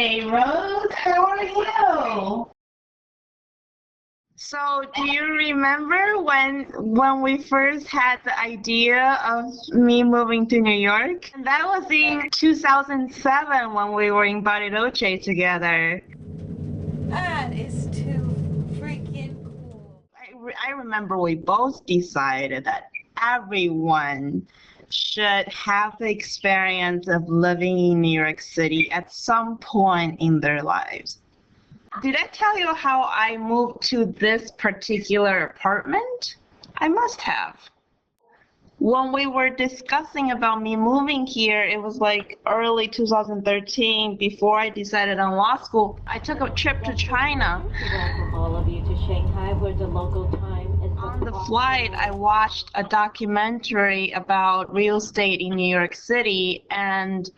Hey, Rose, how are you? So, do you remember when we first had the idea of me moving to New York? And that was in 2007 when we were in Bariloche together. That is too freaking cool. I remember we both decided that everyone should have the experience of living in New York City at some point in their lives. Did I tell you how I moved to this particular apartment? I must have. When we were discussing about me moving here, it was like early 2013, before I decided on law school. I took a trip to China. Welcome all of you to Shanghai, where the local time is On the flight, I watched a documentary about real estate in New York City, and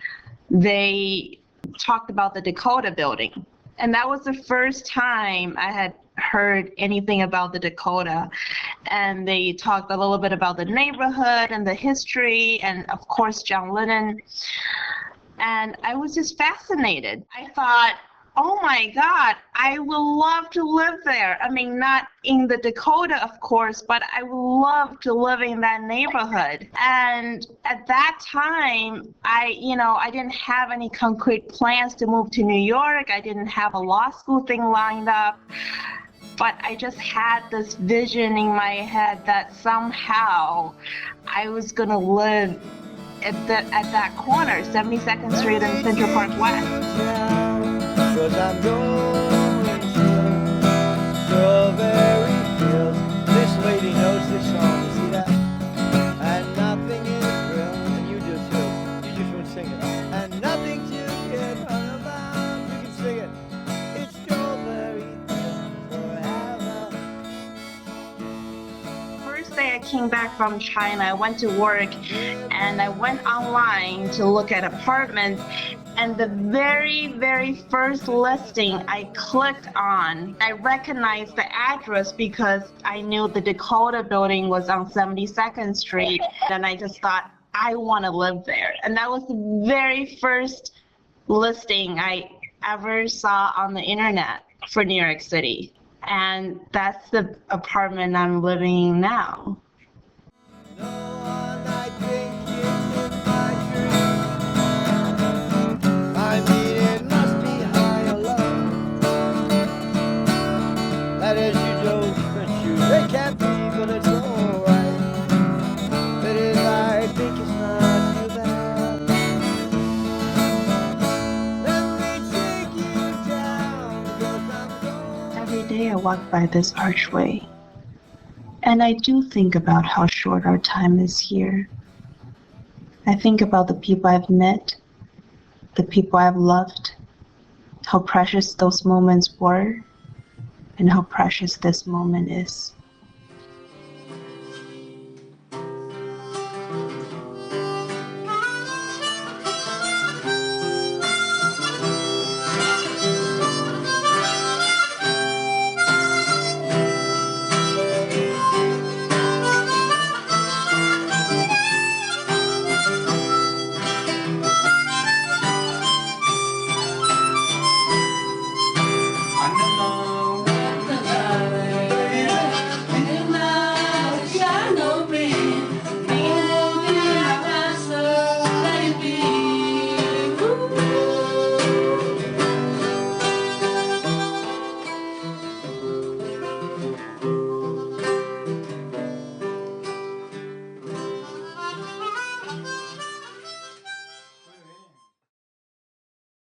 they talked about the Dakota building. And that was the first time I had heard anything about the Dakota. And they talked a little bit about the neighborhood and the history, and of course John Lennon. And I was just fascinated. I thought, oh my God, I would love to live there. I mean, not in the Dakota, of course, but I would love to live in that neighborhood. And at that time, I didn't have any concrete plans to move to New York. I didn't have a law school thing lined up. But I just had this vision in my head that somehow I was going to live at that corner, 72nd Street and Central Park West. 'Cause I'm going to strawberry fields. This lady knows this song, you see that? And nothing is real, and you do too. You just won't sing it. And nothing to get hung about. You can sing it. It's strawberry fields forever. First day I came back from China, I went to work and I went online to look at apartments. And the very, very first listing I clicked on, I recognized the address because I knew the Dakota building was on 72nd Street. And I just thought, I want to live there. And that was the very first listing I ever saw on the internet for New York City. And that's the apartment I'm living in now. That is, you don't shoot. They can't be, but it's alright. That is, I think it's not too bad. Let me take you down, 'cause I'm going. Every day I walk by this archway, and I do think about how short our time is here. I think about the people I've met, the people I've loved, how precious those moments were, and how precious this moment is.